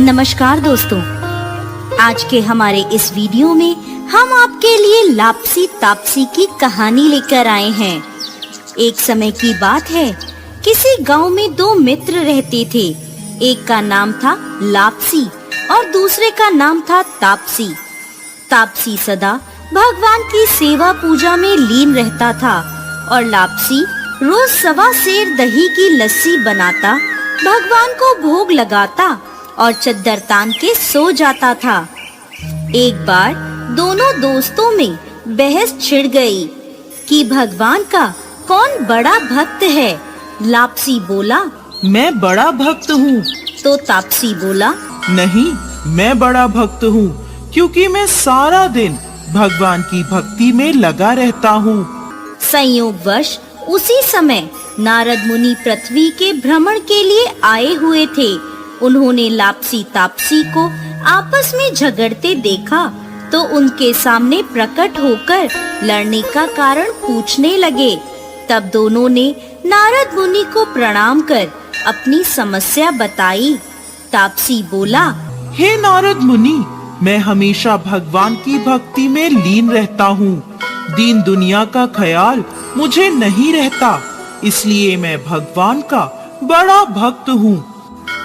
नमस्कार दोस्तों, आज के हमारे इस वीडियो में हम आपके लिए लापसी तापसी की कहानी लेकर आए हैं। एक समय की बात है, किसी गांव में दो मित्र रहते थे। एक का नाम था लापसी और दूसरे का नाम था तापसी। तापसी सदा भगवान की सेवा पूजा में लीन रहता था और लापसी रोज 1.25 सेर दही की लस्सी बनाता, भगवान को भोग लगाता और चद्दर तान के सो जाता था। एक बार दोनों दोस्तों में बहस छिड़ गई कि भगवान का कौन बड़ा भक्त है। लापसी बोला, मैं बड़ा भक्त हूँ। तो तापसी बोला, नहीं, मैं बड़ा भक्त हूँ क्योंकि मैं सारा दिन भगवान की भक्ति में लगा रहता हूँ। संयोगवश उसी समय नारद मुनि पृथ्वी के भ्रमण के लिए आए हुए थे। उन्होंने लापसी तापसी को आपस में झगड़ते देखा तो उनके सामने प्रकट होकर लड़ने का कारण पूछने लगे। तब दोनों ने नारद मुनि को प्रणाम कर अपनी समस्या बताई। तापसी बोला, हे नारद मुनि, मैं हमेशा भगवान की भक्ति में लीन रहता हूँ। दीन दुनिया का ख्याल मुझे नहीं रहता, इसलिए मैं भगवान का बड़ा भक्त हूँ।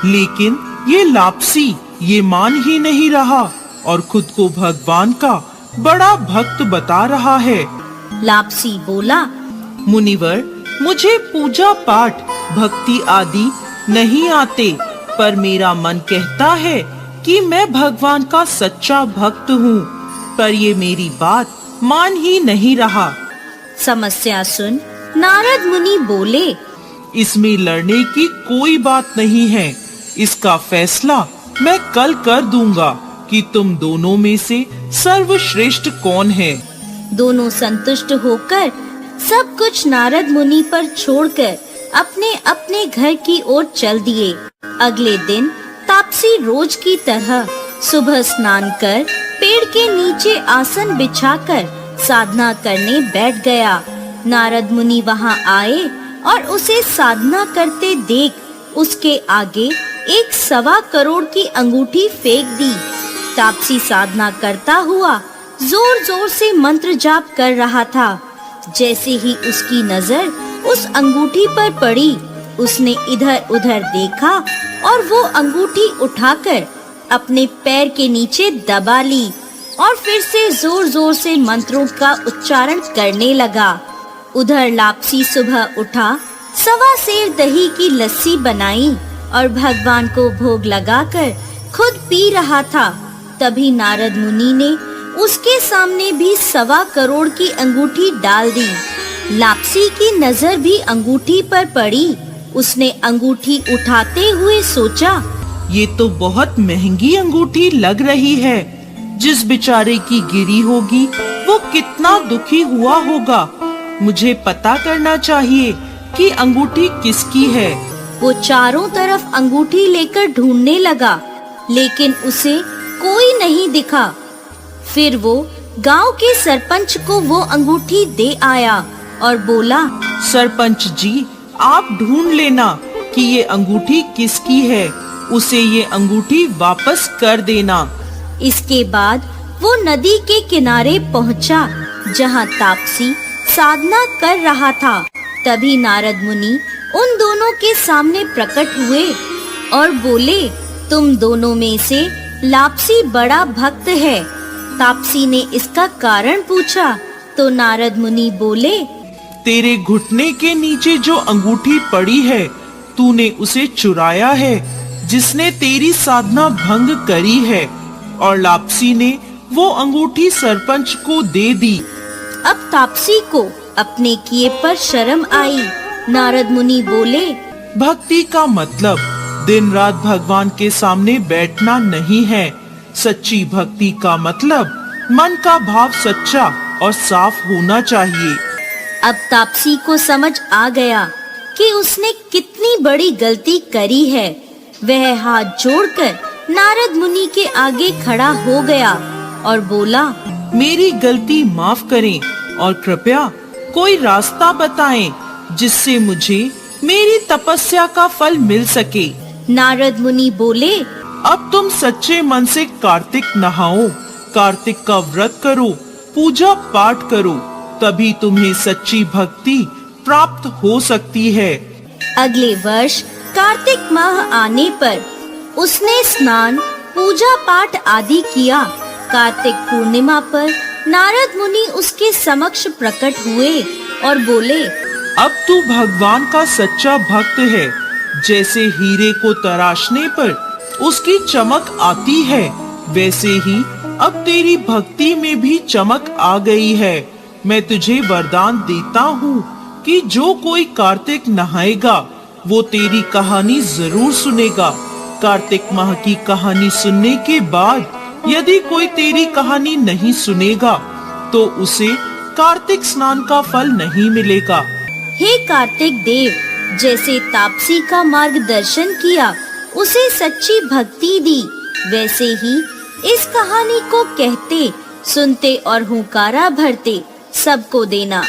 लेकिन ये लापसी ये मान ही नहीं रहा और खुद को भगवान का बड़ा भक्त बता रहा है। लापसी बोला, मुनिवर, मुझे पूजा पाठ भक्ति आदि नहीं आते, पर मेरा मन कहता है कि मैं भगवान का सच्चा भक्त हूँ, पर ये मेरी बात मान ही नहीं रहा। समस्या सुन नारद मुनि बोले, इसमें लड़ने की कोई बात नहीं है। इसका फैसला मैं कल कर दूंगा कि तुम दोनों में से सर्वश्रेष्ठ कौन है। दोनों संतुष्ट होकर सब कुछ नारद मुनि पर छोड़कर अपने अपने घर की ओर चल दिए। अगले दिन तापसी रोज की तरह सुबह स्नान कर पेड़ के नीचे आसन बिछाकर साधना करने बैठ गया। नारद मुनि वहां आए और उसे साधना करते देख उसके आगे 1.25 करोड़ की अंगूठी फेंक दी। तापसी साधना करता हुआ जोर जोर से मंत्र जाप कर रहा था। जैसे ही उसकी नजर उस अंगूठी पर पड़ी, उसने इधर उधर देखा और वो अंगूठी उठाकर अपने पैर के नीचे दबा ली और फिर से जोर जोर से मंत्रों का उच्चारण करने लगा। उधर लापसी सुबह उठा, 1.25 सेर दही की लस्सी बनाई और भगवान को भोग लगाकर खुद पी रहा था। तभी नारद मुनि ने उसके सामने भी 1.25 करोड़ की अंगूठी डाल दी। लापसी की नजर भी अंगूठी पर पड़ी। उसने अंगूठी उठाते हुए सोचा, ये तो बहुत महंगी अंगूठी लग रही है। जिस बेचारे की गिरी होगी वो कितना दुखी हुआ होगा। मुझे पता करना चाहिए कि अंगूठी किसकी है। वो चारों तरफ अंगूठी लेकर ढूंढने लगा, लेकिन उसे कोई नहीं दिखा। फिर वो गांव के सरपंच को वो अंगूठी दे आया और बोला, सरपंच जी, आप ढूंढ लेना कि ये अंगूठी किसकी है। उसे ये अंगूठी वापस कर देना। इसके बाद वो नदी के किनारे पहुंचा जहां तापसी साधना कर रहा था। तभी नारद मुनि उन दोनों के सामने प्रकट हुए और बोले, तुम दोनों में से लापसी बड़ा भक्त है। तापसी ने इसका कारण पूछा तो नारद मुनि बोले, तेरे घुटने के नीचे जो अंगूठी पड़ी है, तूने उसे चुराया है, जिसने तेरी साधना भंग करी है। और लापसी ने वो अंगूठी सरपंच को दे दी। अब तापसी को अपने किए पर शर्म आई। नारद मुनि बोले, भक्ति का मतलब दिन रात भगवान के सामने बैठना नहीं है। सच्ची भक्ति का मतलब मन का भाव सच्चा और साफ होना चाहिए। अब तापसी को समझ आ गया कि उसने कितनी बड़ी गलती करी है। वह हाथ जोड़कर नारद मुनि के आगे खड़ा हो गया और बोला, मेरी गलती माफ करें और कृपया कोई रास्ता बताएं जिससे मुझे मेरी तपस्या का फल मिल सके। नारद मुनि बोले, अब तुम सच्चे मन से कार्तिक नहाओ, कार्तिक का व्रत करो, पूजा पाठ करो, तभी तुम्हें सच्ची भक्ति प्राप्त हो सकती है। अगले वर्ष कार्तिक माह आने पर उसने स्नान, पूजा पाठ आदि किया। कार्तिक पूर्णिमा पर नारद मुनि उसके समक्ष प्रकट हुए और बोले, अब तू भगवान का सच्चा भक्त है। जैसे हीरे को तराशने पर उसकी चमक आती है, वैसे ही अब तेरी भक्ति में भी चमक आ गई है। मैं तुझे वरदान देता हूँ कि जो कोई कार्तिक नहाएगा वो तेरी कहानी जरूर सुनेगा। कार्तिक माह की कहानी सुनने के बाद यदि कोई तेरी कहानी नहीं सुनेगा तो उसे कार्तिक स्नान का फल नहीं मिलेगा। हे कार्तिक देव, जैसे तापसी का मार्गदर्शन किया, उसे सच्ची भक्ति दी, वैसे ही इस कहानी को कहते, सुनते और हुंकारा भरते सबको देना।